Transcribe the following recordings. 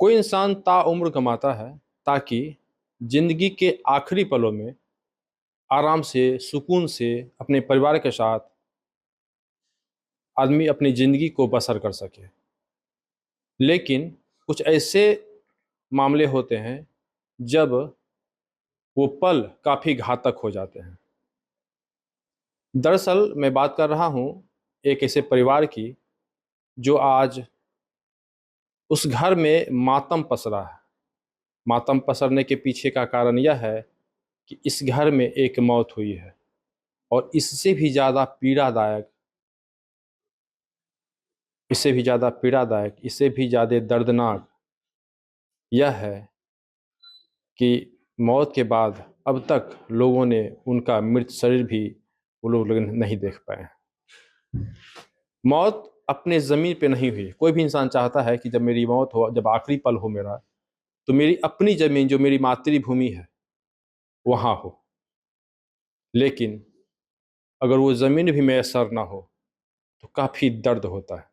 कोई इंसान ताउम्र कमाता है ताकि जिंदगी के आखिरी पलों में आराम से सुकून से अपने परिवार के साथ आदमी अपनी ज़िंदगी को बसर कर सके। लेकिन कुछ ऐसे मामले होते हैं जब वो पल काफ़ी घातक हो जाते हैं। दरअसल मैं बात कर रहा हूँ एक ऐसे परिवार की जो आज उस घर में मातम पसरा है। मातम पसरने के पीछे का कारण यह है कि इस घर में एक मौत हुई है और इससे भी ज़्यादा दर्दनाक यह है कि मौत के बाद अब तक लोगों ने उनका मृत शरीर भी वो लोग नहीं देख पाए। मौत अपने ज़मीन पे नहीं हुई। कोई भी इंसान चाहता है कि जब मेरी मौत हो, जब आखिरी पल हो मेरा, तो मेरी अपनी ज़मीन जो मेरी मातृभूमि है वहाँ हो। लेकिन अगर वो ज़मीन भी मैसर ना हो तो काफ़ी दर्द होता है।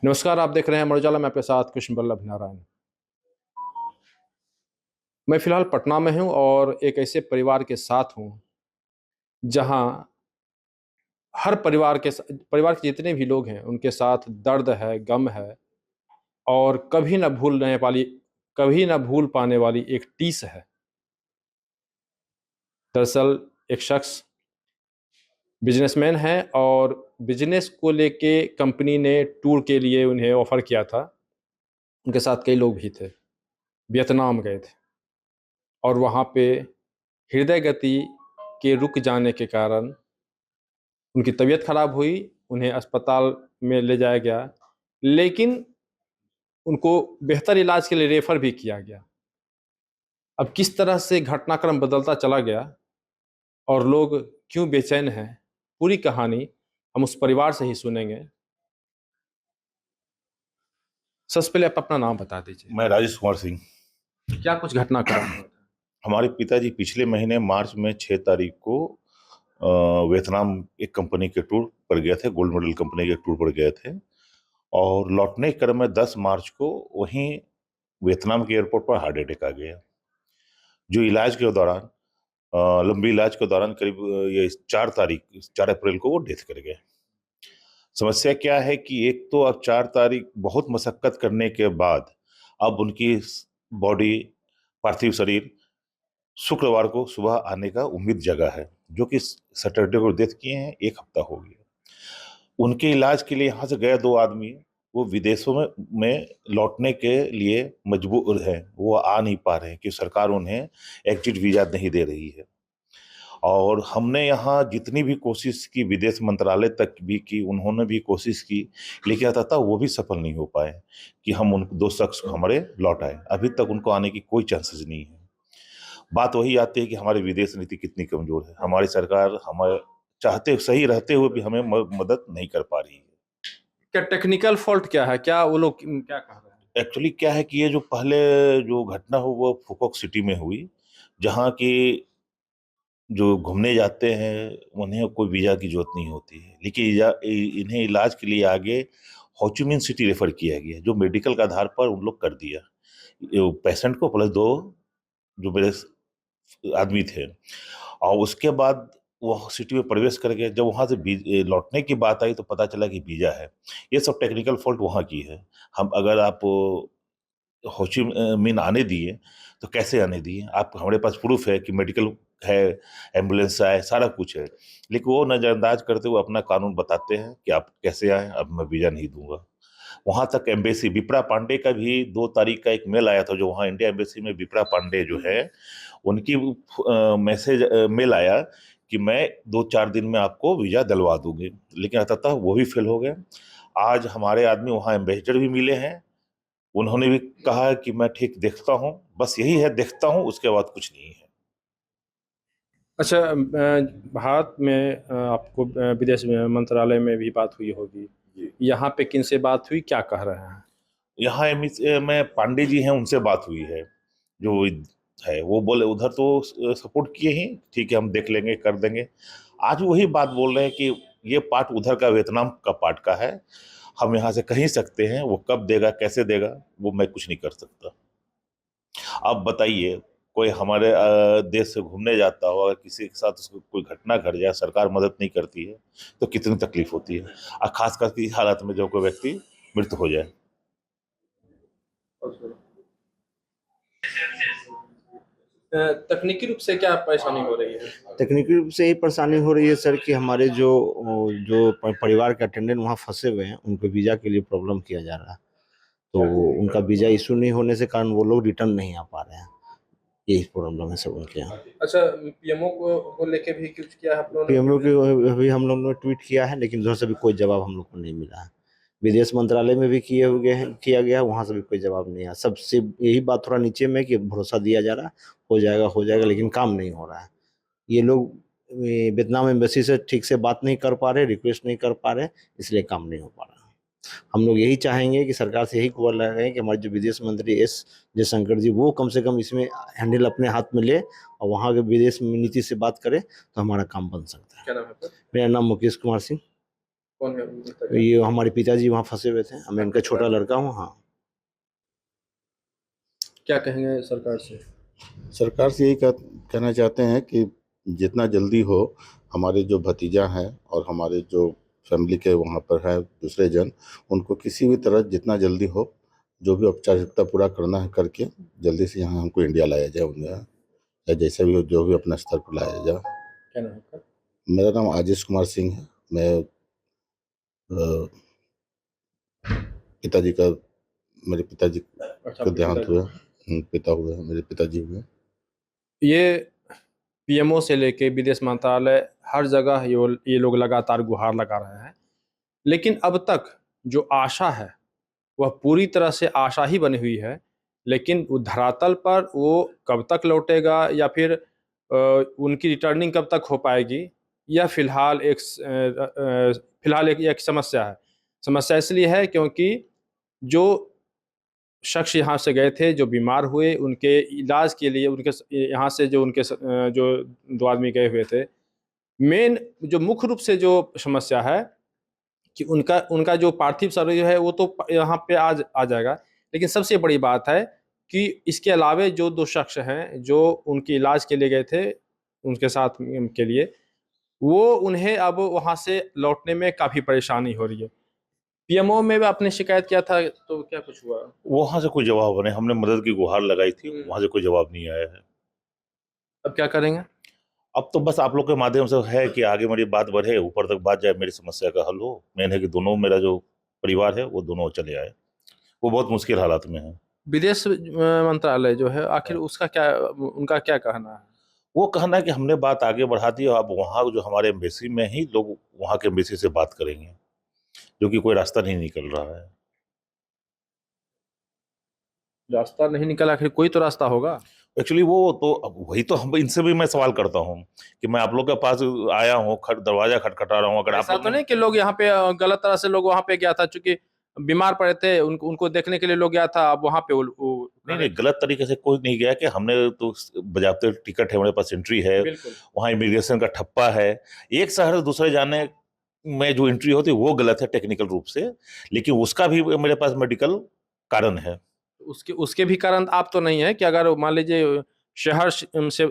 नमस्कार, आप देख रहे हैं अमर उजाला, मैं आपके साथ कृष्ण बल्लभ नारायण। मैं फ़िलहाल पटना में हूँ और एक ऐसे परिवार के साथ हूँ जहाँ हर परिवार के जितने भी लोग हैं उनके साथ दर्द है, गम है और कभी ना भूल पाने वाली एक टीस है। दरअसल एक शख्स बिजनेसमैन है और बिजनेस को लेके कंपनी ने टूर के लिए उन्हें ऑफ़र किया था। उनके साथ कई लोग भी थे। वियतनाम गए थे और वहाँ पे हृदय गति के रुक जाने के कारण उनकी तबीयत खराब हुई। उन्हें अस्पताल में ले जाया गया, लेकिन उनको बेहतर इलाज के लिए रेफर भी किया गया। अब किस तरह से घटनाक्रम बदलता चला गया और लोग क्यों बेचैन हैं, पूरी कहानी हम उस परिवार से ही सुनेंगे। सबसे पहले आप अपना नाम बता दीजिए। मैं राजेश कुमार सिंह। क्या कुछ घटनाक्रम हुआ था? हमारे पिताजी पिछले महीने मार्च में 6 तारीख को वियतनाम एक कंपनी के टूर पर गए थे। गोल्ड मेडल कंपनी के टूर पर गए थे और लौटने के क्रम में 10 मार्च को वहीं वियतनाम के एयरपोर्ट पर हार्ट अटैक आ गया। जो इलाज के दौरान लंबी इलाज के दौरान करीब ये 4 अप्रैल को वो डेथ कर गए। समस्या क्या है कि एक तो अब 4 तारीख बहुत मशक्कत करने के बाद अब उनकी बॉडी, पार्थिव शरीर शुक्रवार को सुबह आने का उम्मीद जगा है, जो कि सैटरडे को डेथ किए हैं। 1 हफ्ता हो गया। उनके इलाज के लिए यहाँ से गए 2 आदमी, वो विदेशों में लौटने के लिए मजबूर हैं। वो आ नहीं पा रहे हैं कि सरकार उन्हें एग्जिट वीजा नहीं दे रही है। और हमने यहाँ जितनी भी कोशिश की, विदेश मंत्रालय तक भी की, उन्होंने भी कोशिश की, लेकिन आता था वो भी सफल नहीं हो पाए कि हम उन 2 शख्स को हमारे लौट आए। अभी तक उनको आने की कोई चांसेस नहीं है। बात वही आती है कि हमारी विदेश नीति कितनी कमजोर है। हमारी सरकार हमारे चाहते सही रहते हुए भी हमें मदद नहीं कर पा रही है। क्या टेक्निकल फॉल्ट क्या है? क्या वो लोग क्या कह रहे हैं? एक्चुअली क्या है कि ये जो पहले जो घटना हुई वो फुकोक सिटी में हुई, जहाँ की जो घूमने जाते हैं उन्हें कोई वीजा की जरूरत नहीं होती है, लेकिन इन्हें इलाज के लिए आगे होचिमिन सिटी रेफर किया गया, जो मेडिकल के आधार पर उन लोग कर दिया पेशेंट को, प्लस 2 जो मेरे आदमी थे। और उसके बाद वो सिटी में प्रवेश कर गए। जब वहां से लौटने की बात आई तो पता चला कि वीजा है। ये सब टेक्निकल फॉल्ट वहां की है। हम अगर आप हो ची मिन आने दिए तो कैसे आने दिए? आप, हमारे पास प्रूफ है कि मेडिकल है, एम्बुलेंस है, सारा कुछ है, लेकिन वो नजरअंदाज करते हुए अपना कानून बताते हैं कि आप कैसे आए, अब मैं वीजा नहीं दूंगा। वहां तक एम्बेसी विप्रा पांडे का भी 2 तारीख का एक मेल आया था, जो वहाँ इंडिया एम्बेसी में विप्रा पांडे जो है उनकी मैसेज मेल आया कि मैं 2-4 दिन में आपको वीजा दिलवा दूंगी, लेकिन आता था वो भी फेल हो गए। आज हमारे आदमी वहाँ एम्बेसडर भी मिले हैं, उन्होंने भी कहा है कि मैं ठीक देखता हूँ, बस यही है, देखता हूँ, उसके बाद कुछ नहीं है। अच्छा, भारत में आपको विदेश मंत्रालय में भी बात हुई होगी। जी। यहाँ पे किनसे बात हुई, क्या कह रहे हैं? यहाँ में पांडे जी हैं, उनसे बात हुई है। जो है वो बोले उधर तो सपोर्ट किए ही, ठीक है हम देख लेंगे, कर देंगे। आज वही बात बोल रहे हैं कि ये पार्ट उधर का, वियतनाम का पार्ट का है, हम यहाँ से कहीं सकते हैं, वो कब देगा कैसे देगा वो मैं कुछ नहीं कर सकता। अब बताइए, कोई हमारे देश से घूमने जाता हो, अगर किसी के साथ उसको कोई घटना घट जाए, सरकार मदद नहीं करती है तो कितनी तकलीफ होती है, और खास करके इस हालत में जब कोई व्यक्ति मृत हो जाए। तकनीकी रूप से क्या परेशानी हो रही है? तकनीकी रूप से ये परेशानी हो रही है सर कि हमारे जो जो परिवार के अटेंडेंट वहाँ फंसे हुए हैं, उनको वीज़ा के लिए प्रॉब्लम किया जा रहा है। तो उनका वीज़ा इशू नहीं होने से कारण वो लोग रिटर्न नहीं आ पा रहे हैं। यही प्रॉब्लम है सब उनके यहाँ। अच्छा, पीएमओ को लेके भी कुछ किया है आप लोगों ने? पीएमओ की अभी हम लोगों ने ट्वीट किया है, लेकिन उधर से भी कोई जवाब हम लोग को नहीं मिला है। विदेश मंत्रालय में भी किया गया, वहाँ से भी कोई जवाब नहीं आया। सबसे यही बात थोड़ा नीचे में कि भरोसा दिया जा रहा है, हो जाएगा, लेकिन काम नहीं हो रहा है। ये लोग वियतनाम एम्बेसी से ठीक से बात नहीं कर पा रहे, रिक्वेस्ट नहीं कर पा रहे, इसलिए काम नहीं हो पा रहा। हम लोग यही चाहेंगे कि सरकार से यही गुहार लगाएं कि हमारे जो विदेश मंत्री एस जयशंकर जी, वो कम से कम इसमें हैंडल अपने हाथ में ले और वहाँ के विदेश नीति से बात करे तो हमारा काम बन सकता है। क्या नाम है आपका? मेरा नाम मुकेश कुमार सिंह। कौन है उनके पिताजी? ये हमारे पिताजी वहाँ फंसे हुए थे, मैं इनका छोटा लड़का हूँ। हाँ, क्या कहेंगे सरकार से? सरकार से यही कहना चाहते हैं कि जितना जल्दी हो हमारे जो भतीजा हैं और हमारे जो फैमिली के वहाँ पर है दूसरे जन, उनको किसी भी तरह जितना जल्दी हो जो भी औपचारिकता पूरा करना है करके जल्दी से यहाँ हमको इंडिया लाया जाए, उन्हें या जैसे भी हो जो भी अपने स्तर पर लाया जाए। क्या नाम है आपका? मेरा नाम आजीष कुमार सिंह है। मैं पिताजी का मेरे पिताजी अच्छा, का आपके देहांत पिताजी। हुआ, पिता हुए हैं, मेरे पिताजी हुए। ये पीएमओ से लेके विदेश मंत्रालय हर जगह ये लोग लगातार गुहार लगा रहे हैं, लेकिन अब तक जो आशा है वह पूरी तरह से आशा ही बनी हुई है। लेकिन वो धरातल पर वो कब तक लौटेगा या फिर उनकी रिटर्निंग कब तक हो पाएगी, यह फिलहाल एक समस्या है। समस्या इसलिए है क्योंकि जो शख्स यहाँ से गए थे, जो बीमार हुए, उनके इलाज के लिए यहाँ से जो 2 आदमी गए हुए थे, मेन जो मुख्य रूप से जो समस्या है कि उनका उनका जो पार्थिव शरीर है वो तो यहाँ पे आ जाएगा। लेकिन सबसे बड़ी बात है कि इसके अलावे जो 2 शख्स हैं, जो उनके इलाज के लिए गए थे, उनके साथ के लिए, वो उन्हें अब वहाँ से लौटने में काफ़ी परेशानी हो रही है। पीएमओ में भी आपने शिकायत किया था, तो क्या कुछ हुआ? वहां से कोई जवाब नहीं, हमने मदद की गुहार लगाई थी, वहां से कोई जवाब नहीं आया है। अब क्या करेंगे? अब तो बस आप लोग के माध्यम से है कि आगे मेरी बात बढ़े, ऊपर तक बात जाए, मेरी समस्या का हल हो। मेन है कि दोनों, मेरा जो परिवार है वो दोनों चले आए, वो बहुत मुश्किल हालात में है। विदेश मंत्रालय जो है, आखिर उसका क्या, उनका क्या कहना है? वो कहना है कि हमने बात आगे बढ़ा दी, अब वहाँ जो हमारे एम्बेसी में ही लोग वहाँ के एम्बेसी से बात करेंगे, जो कि कोई रास्ता नहीं निकल रहा है। रास्ता नहीं निकला, आखिर कोई तो रास्ता होगा। एक्चुअली वो तो अब वही तो हम इनसे भी मैं सवाल करता हूँ कि मैं आप लोग के पास आया हूँ, दरवाजा खटखटा रहा हूँ, अगर आप ऐसा लोग तो ने- नहीं कि लोग यहाँ पे गलत तरह से लोग वहाँ पे गया था, चूंकि बीमार पड़े थे, उनको देखने के लिए लोग गया था, अब वहाँ पे नहीं नहीं, गलत तरीके से कोई नहीं गया, कि हमने तो बजाते टिकट है, हमारे पास एंट्री है, बिल्कुल। वहाँ इमिग्रेशन का ठप्पा है। एक शहर से दूसरे जाने में जो एंट्री होती है वो गलत है टेक्निकल रूप से, लेकिन उसका भी मेरे पास मेडिकल कारण है। उसके उसके भी कारण आप तो नहीं है कि अगर मान लीजिए शहर से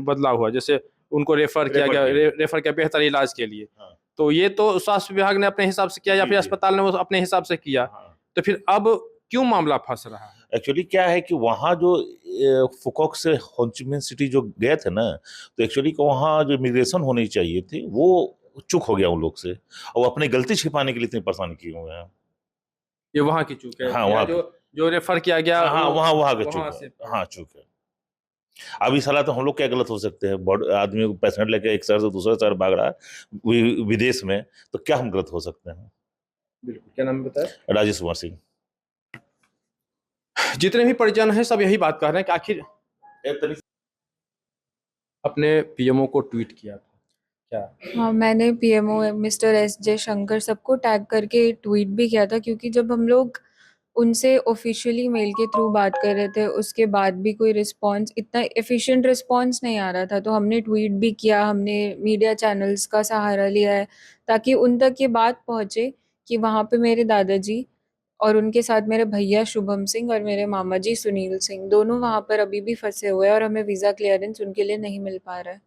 बदला हुआ, जैसे उनको रेफर किया गया, रेफर किया बेहतर इलाज के लिए, हाँ। तो ये तो स्वास्थ्य विभाग ने अपने हिसाब से किया या जी, फिर जी। अस्पताल ने वो अपने हिसाब से किया, हाँ। तो फिर अब क्यों मामला फंस रहा है? एक्चुअली क्या है कि वहाँ जो फुकोक से होचिमिन सिटी जो गए थे ना, तो एक्चुअली वहाँ जो इमिग्रेशन होनी चाहिए थी वो चूक हो गया उन लोग से, और वो अपनी गलती छिपाने के लिए इतनी परेशान किए हुए हैं। ये वहाँ की चूक है, हाँ, या वहाँ जो जो रेफर किया गया हाँ, वहाँ का वहाँ चूक से? है। हाँ, चूक है। अब इस हालत में हम लोग क्या गलत हो सकते हैं? आदमी पैसेंट लेके एक शहर से दूसरे शहर भाग रहा है विदेश में, तो क्या हम गलत हो सकते हैं? बिल्कुल। क्या नाम बताया? राजेश कुमार सिंह। जितने भी परिजन हैं सब यही बात कर रहे हैं कि आखिर अपने पीएमओ को ट्वीट किया था क्या? हाँ, मैंने पीएमओ मिस्टर एस जयशंकर सबको टैग करके ट्वीट भी किया था, क्योंकि जब हम लोग उनसे ऑफिशियली मेल के थ्रू बात कर रहे थे उसके बाद भी कोई रिस्पांस, इतना एफिशिएंट रिस्पांस नहीं आ रहा था, तो हमने ट्वीट भी किया, हमने मीडिया चैनल्स का सहारा लिया है ताकि उन तक ये बात पहुंचे कि वहाँ पे मेरे दादाजी और उनके साथ मेरे भैया शुभम सिंह और मेरे मामा जी सुनील सिंह, दोनों वहाँ पर अभी भी फँसे हुए हैं और हमें वीज़ा क्लियरेंस उनके लिए नहीं मिल पा रहा है।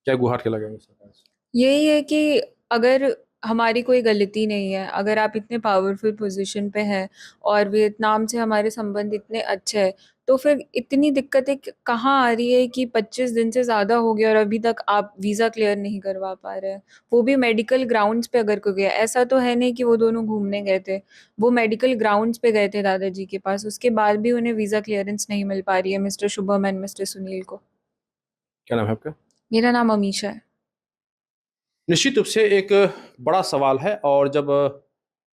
क्या गुहार के लगेंगे सरकार से? यही है कि अगर हमारी कोई गलती नहीं है, अगर आप इतने पावरफुल पोज़ीशन पे हैं और वियतनाम से हमारे संबंध इतने अच्छे हैं, तो फिर इतनी दिक्कतें कहाँ आ रही है कि 25 दिन से ज़्यादा हो गया और अभी तक आप वीज़ा क्लियर नहीं करवा पा रहे हैं। वो भी मेडिकल ग्राउंड्स पे अगर कोई गया, ऐसा तो है नहीं कि वो दोनों घूमने गए थे। वो मेडिकल ग्राउंड्स पे गए थे दादाजी के पास, उसके बाद भी उन्हें वीज़ा क्लियरेंस नहीं मिल पा रही है mister Shubham and mister Sunil को। क्या नाम है आपका? मेरा नाम अमीशा है। निश्चित रूप से एक बड़ा सवाल है, और जब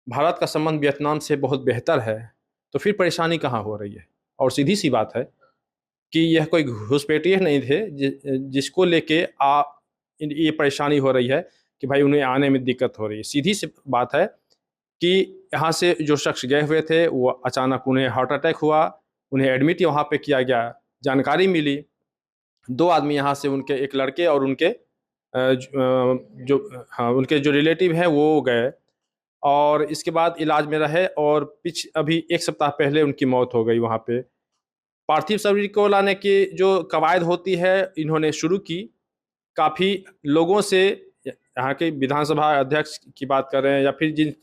भारत का संबंध वियतनाम से बहुत बेहतर है, तो फिर परेशानी कहाँ हो रही है? और सीधी-सी बात है कि यह कोई घुसपैठिए नहीं थे जिसको लेके ये परेशानी हो रही है कि भाई उन्हें आने में दिक्कत हो रही है। सीधी-सी बात है कि यहाँ से जो शख्स गए हुए थे, वो अचानक उन्हें हार्ट अटैक हुआ, उन्हें एडमिट वहाँ पे किया गया। जानकारी मिली, 2 आदमी यहाँ से, उनके एक लड़के और उनके हाँ, उनके जो रिलेटिव हैं वो गए, और इसके बाद इलाज में रहे, और अभी 1 सप्ताह पहले उनकी मौत हो गई वहाँ पे। पार्थिव शरीर को लाने की जो कवायद होती है, इन्होंने शुरू की। काफ़ी लोगों से, यहाँ के विधानसभा अध्यक्ष की बात कर रहे हैं या फिर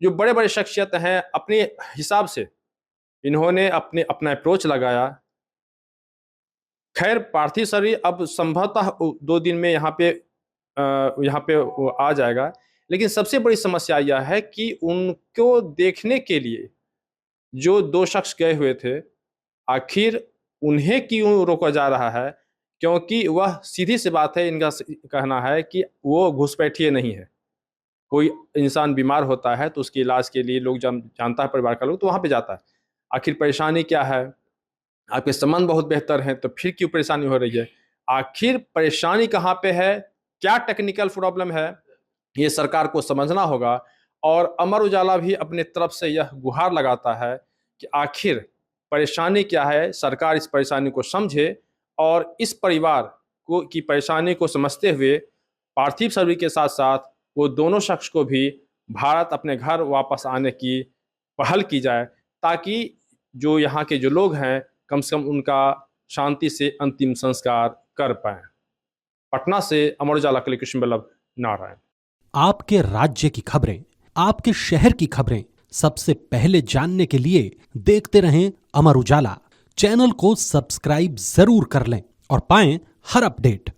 जो बड़े-बड़े शख्सियत हैं, अपने हिसाब से इन्होंने अपना अप्रोच लगाया। खैर, पार्थिव शरीर अब संभवतः 2 दिन में यहाँ पे वो आ जाएगा। लेकिन सबसे बड़ी समस्या यह है कि उनको देखने के लिए जो 2 शख्स गए हुए थे, आखिर उन्हें क्यों रोका जा रहा है? क्योंकि वह, सीधी-सी बात है, इनका कहना है कि वो घुसपैठिए नहीं है। कोई इंसान बीमार होता है तो उसके इलाज के लिए लोग जानता है परिवार का लोग, तो वहाँ पे जाता है। आखिर परेशानी क्या है? आपके संबंध बहुत बेहतर हैं, तो फिर क्यों परेशानी हो रही है? आखिर परेशानी कहाँ पे है? क्या टेक्निकल प्रॉब्लम है? ये सरकार को समझना होगा। और अमर उजाला भी अपने तरफ से यह गुहार लगाता है कि आखिर परेशानी क्या है? सरकार इस परेशानी को समझे और इस परिवार की परेशानी को समझते हुए पार्थिव शरीर के साथ-साथ वो दोनों शख्स को भी भारत अपने घर वापस आने की पहल की जाए, ताकि जो यहाँ के जो लोग हैं, कम से कम उनका शांति से अंतिम संस्कार कर पाएँ। पटना से अमर उजाला के लिए कृष्ण वल्लभ नारायण। आपके राज्य की खबरें, आपके शहर की खबरें सबसे पहले जानने के लिए देखते रहें अमर उजाला। चैनल को सब्सक्राइब जरूर कर लें और पाएं हर अपडेट।